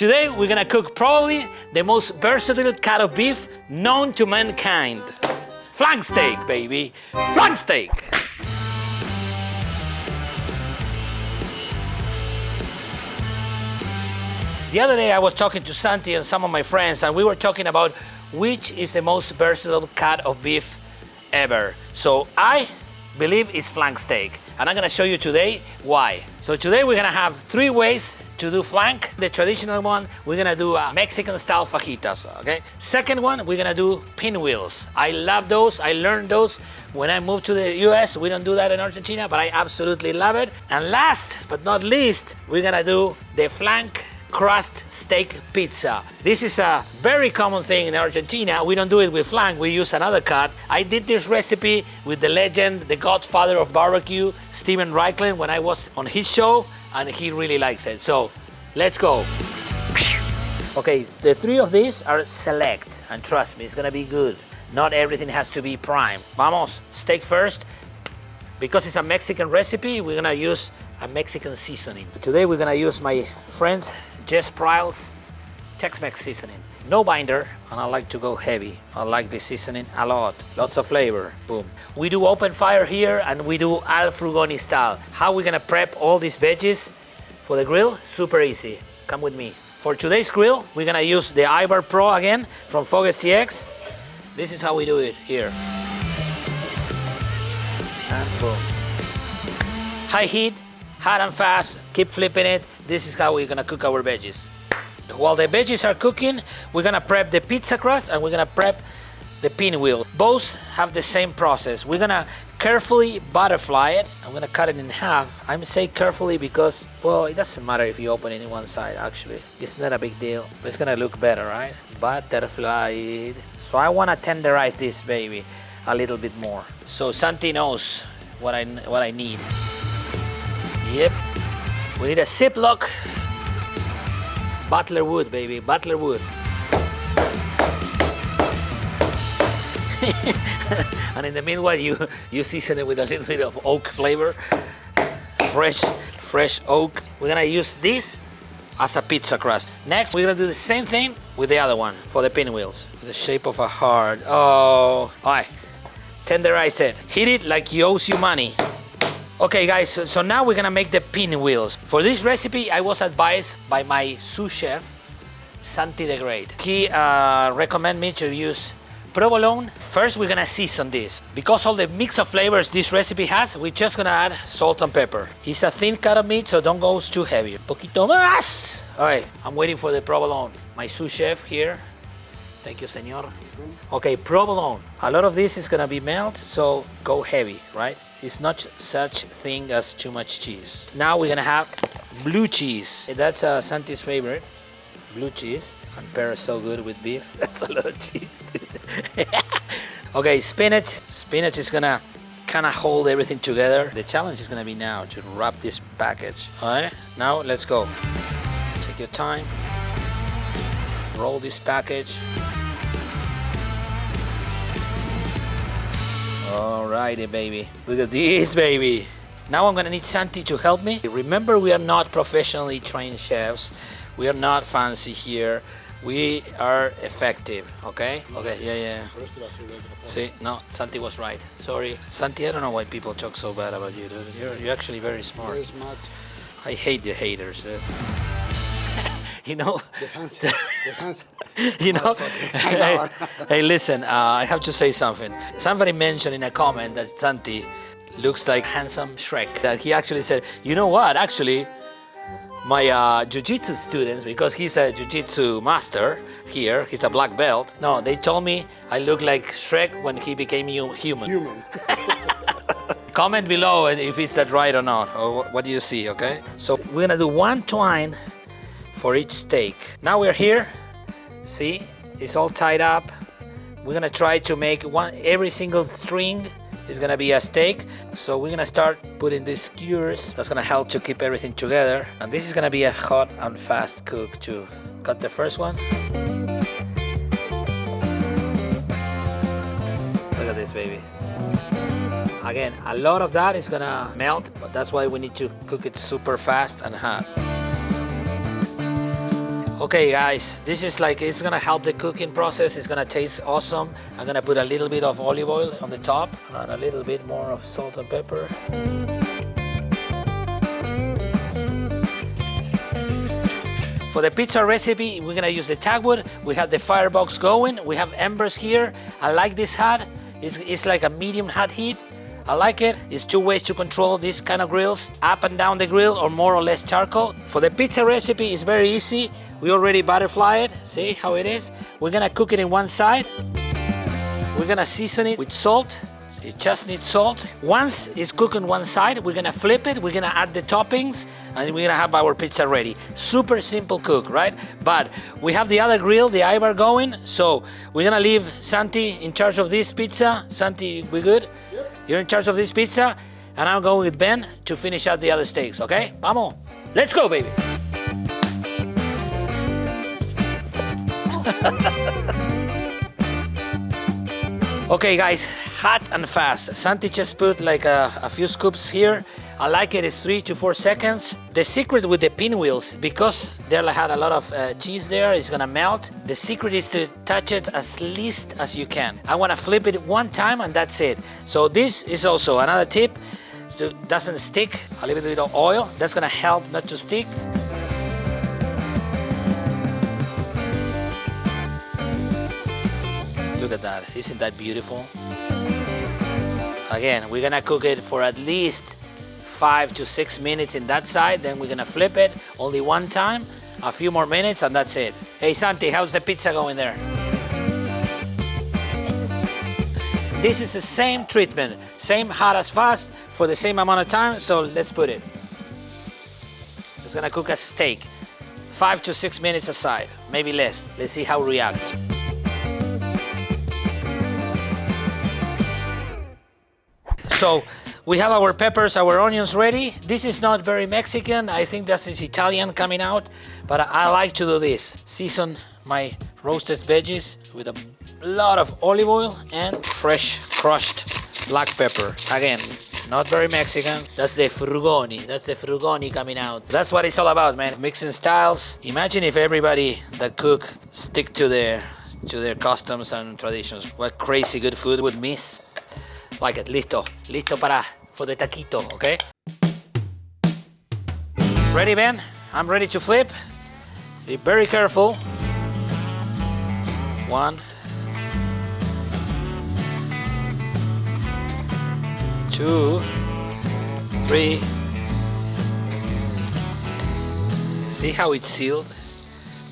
today we're gonna cook probably the most versatile cut of beef known to mankind. Flank steak, baby. Flank steak. The other day I was talking to Santi and some of my friends, and we were talking about which is the most versatile cut of beef ever. So I believe it's flank steak, and I'm gonna show you today why. So today we're gonna have 3 ways to do flank. The traditional one, we're gonna do Mexican style fajitas, okay? Second one, we're gonna do pinwheels. I love those, I learned those when I moved to the US. We don't do that in Argentina, but I absolutely love it. And last but not least, we're gonna do the flank Crust Steak Pizza. This is a very common thing in Argentina. We don't do it with flank, we use another cut. I did this recipe with the legend, the godfather of barbecue, Steven Reichland, when I was on his show, and he really likes it. So let's go. Okay, the 3 of these are select, and trust me, it's gonna be good. Not everything has to be prime. Vamos, steak first. Because it's a Mexican recipe, we're gonna use a Mexican seasoning. Today we're gonna use my friend's Jess Pryle's Tex-Mex seasoning. No binder, and I like to go heavy. I like this seasoning a lot. Lots of flavor. Boom. We do open fire here, and we do al Frugoni style. How we gonna prep all these veggies for the grill? Super easy. Come with me. For today's grill, we're gonna use the Ivar Pro again from Fog STX. This is how we do it here. And boom. High heat, hot and fast, keep flipping it. This is how we're gonna cook our veggies. While the veggies are cooking, we're gonna prep the pizza crust and we're gonna prep the pinwheel. Both have the same process. We're gonna carefully butterfly it. I'm gonna cut it in half. I'm say carefully because, well, it doesn't matter if you open it in one side, actually. It's not a big deal, but it's gonna look better, right? Butterfly it. So I wanna tenderize this baby a little bit more. So Santi knows what I need. Yep. We need a Ziploc. Butler wood, baby, Butler wood. And in the meanwhile, you season it with a little bit of oak flavor. Fresh oak. We're gonna use this as a pizza crust. Next, we're gonna do the same thing with the other one for the pinwheels. The shape of a heart. Oh, all right. Tenderize it. Heat it like he owes you money. Okay guys, so now we're gonna make the pinwheels. For this recipe, I was advised by my sous chef, Santi the Great. He recommended me to use provolone. First, we're gonna season this. Because all the mix of flavors this recipe has, we're just gonna add salt and pepper. It's a thin cut of meat, so don't go too heavy. Poquito más. All right, I'm waiting for the provolone. My sous chef here. Thank you, senor. Okay, provolone. A lot of this is gonna be melt, so go heavy, right? It's not such thing as too much cheese. Now we're gonna have blue cheese. That's Santi's favorite, blue cheese. And pairs so good with beef. That's a lot of cheese, dude. Okay, spinach. Spinach is gonna kind of hold everything together. The challenge is gonna be now to wrap this package. All right, now let's go. Take your time. Roll this package. Alrighty, baby. Look at this, baby. Now I'm gonna need Santi to help me. Remember, we are not professionally trained chefs. We are not fancy here. We are effective, okay? Okay, yeah. See, no, Santi was right. Sorry. Santi, I don't know why people talk so bad about you, dude. You're actually very smart. Very smart. I hate the haters, dude. You know, The hands. you know, hey, listen, I have to say something. Somebody mentioned in a comment that Santi looks like handsome Shrek. That he actually said, you know what, actually, my jiu-jitsu students, because he's a jiu-jitsu master here, he's a black belt. No, they told me I look like Shrek when he became human. Comment below if it's that right or not, or what do you see, okay? So we're gonna do 1 twine for each steak. Now we're here. See, it's all tied up. We're gonna try to make every single string is gonna be a steak. So we're gonna start putting these skewers. That's gonna help to keep everything together. And this is gonna be a hot and fast cook too. Cut the first one. Look at this, baby. Again, a lot of that is gonna melt, but that's why we need to cook it super fast and hot. Okay guys, this is like, it's gonna help the cooking process. It's gonna taste awesome. I'm gonna put a little bit of olive oil on the top and a little bit more of salt and pepper. For the pizza recipe, we're gonna use the tagwood. We have the firebox going. We have embers here. I like this hot. It's like a medium hot heat. I like it. It's two ways to control these kind of grills, up and down the grill or more or less charcoal. For the pizza recipe, it's very easy. We already butterfly it. See how it is? We're gonna cook it in one side. We're gonna season it with salt. It just needs salt. Once it's cooked on one side, we're gonna flip it. We're gonna add the toppings and we're gonna have our pizza ready. Super simple cook, right? But we have the other grill, the Ibar going. So we're gonna leave Santi in charge of this pizza. Santi, we good? Yep. You're in charge of this pizza, and I'm going with Ben to finish out the other steaks, okay? Vamos, let's go, baby. Okay, guys, hot and fast. Santi just put like a few scoops here. I like it, it's 3 to 4 seconds. The secret with the pinwheels, because they had a lot of cheese there, it's gonna melt. The secret is to touch it as least as you can. I wanna flip it one time and that's it. So this is also another tip, so it doesn't stick. A little bit of oil, that's gonna help not to stick. Look at that, isn't that beautiful? Again, we're gonna cook it for at least 5 to 6 minutes in that side, then we're gonna flip it only one time, a few more minutes, and that's it. Hey Santi, how's the pizza going there? This is the same treatment, same hot as fast for the same amount of time, so let's put it. It's gonna cook a steak, 5 to 6 minutes aside, maybe less. Let's see how it reacts. So we have our peppers, our onions ready. This is not very Mexican. I think this is Italian coming out, but I like to do this. Season my roasted veggies with a lot of olive oil and fresh crushed black pepper. Again, not very Mexican. That's the Frugoni. That's the Frugoni coming out. That's what it's all about, man. Mixing styles. Imagine if everybody that cook stick to their customs and traditions. What crazy good food would miss. Like it, listo for the taquito, okay? Ready, Ben? I'm ready to flip. Be very careful. 1, 2, 3. See how it's sealed?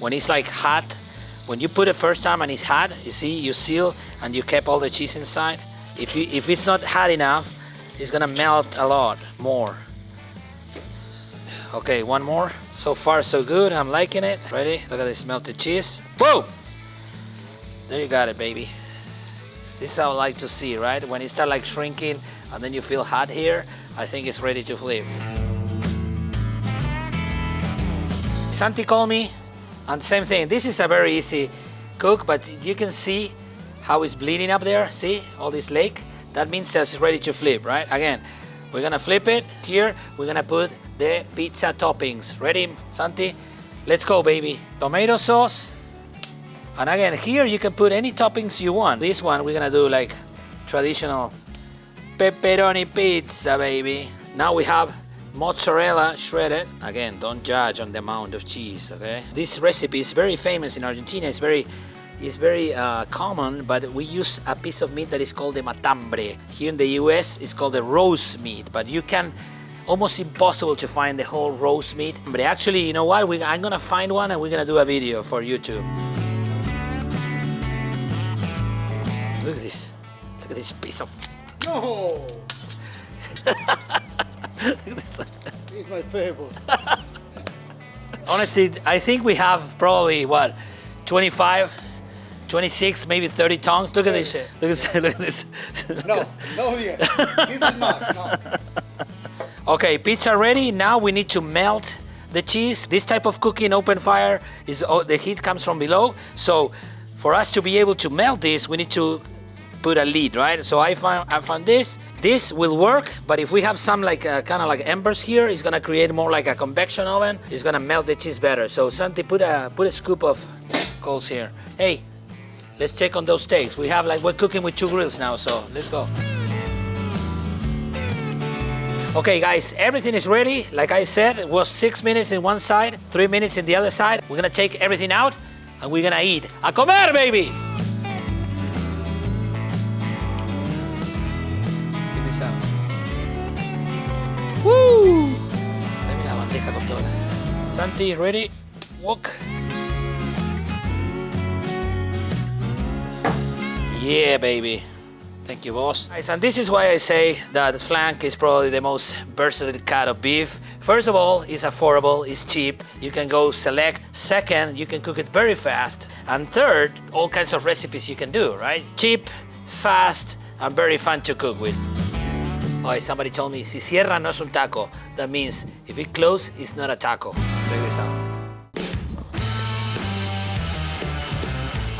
When it's like hot, when you put it first time and it's hot, you see, you seal and you kept all the cheese inside. If it's not hot enough, it's gonna melt a lot more. Okay, one more. So far so good, I'm liking it. Ready? Look at this melted cheese. Boom! There you got it, baby. This is how I like to see, right? When it starts like shrinking and then you feel hot here, I think it's ready to flip. Santi called me, and same thing. This is a very easy cook, but you can see how it's bleeding up there. See all this lake? That means that it's ready to flip, right? Again, we're gonna flip it. Here, we're gonna put the pizza toppings. Ready, Santi? Let's go, baby. Tomato sauce. And again, here you can put any toppings you want. This one, we're gonna do like traditional pepperoni pizza, baby. Now we have mozzarella shredded. Again, don't judge on the amount of cheese, okay? This recipe is very famous in Argentina. It's very common, but we use a piece of meat that is called the matambre. Here in the US, it's called the roast meat, but you can, almost impossible to find the whole roast meat. But actually, you know what? I'm gonna find one and we're gonna do a video for YouTube. Look at this. Look at this piece of... No! He's my favorite. Honestly, I think we have probably, what, 25, 26, maybe 30 tongs. Look at this shit. Look at this. No, yet. This is not, no. Okay, pizza ready. Now we need to melt the cheese. This type of cooking, open fire, the heat comes from below. So for us to be able to melt this, we need to put a lid, right? So I found this. This will work, but if we have some like kind of like embers here, it's gonna create more like a convection oven. It's gonna melt the cheese better. So Santi, put a scoop of coals here. Hey, let's check on those steaks. We're cooking with 2 grills now, so let's go. Okay guys, everything is ready. Like I said, it was 6 minutes in one side, 3 minutes in the other side. We're gonna take everything out and we're gonna eat. A comer, baby! Check this out. Woo! Dame la bandeja con todo. Santi, ready? Walk. Yeah, baby. Thank you, boss. Guys, and this is why I say that flank is probably the most versatile cut of beef. First of all, it's affordable, it's cheap. You can go select. Second, you can cook it very fast. And third, all kinds of recipes you can do, right? Cheap, fast, and very fun to cook with. Oh, somebody told me, si cierra no es un taco. That means if it closes, it's not a taco. Check this out.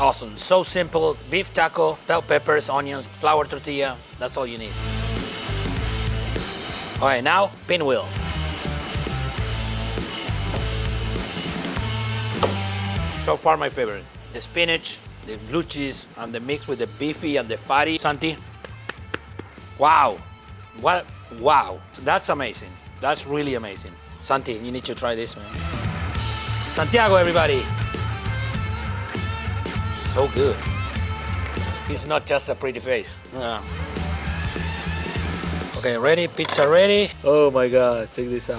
Awesome, so simple. Beef taco, bell peppers, onions, flour tortilla. That's all you need. All right, now pinwheel. So far my favorite. The spinach, the blue cheese, and the mix with the beefy and the fatty. Santi, wow. What? Wow, that's amazing. That's really amazing. Santi, you need to try this, man. Santiago, everybody. So good. He's not just a pretty face. No. Okay, ready? Pizza ready? Oh my God, check this out.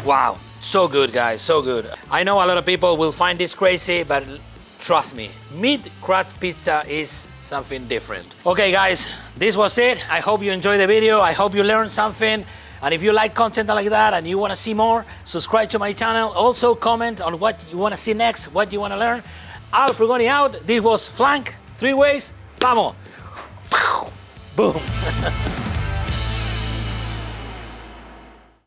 Wow, so good guys, so good. I know a lot of people will find this crazy, but trust me, meat crust pizza is something different. Okay guys, this was it. I hope you enjoyed the video. I hope you learned something. And if you like content like that and you want to see more, subscribe to my channel. Also comment on what you want to see next, what you want to learn. Al Frugoni out. This was Flank 3 Ways. Vamos. Boom.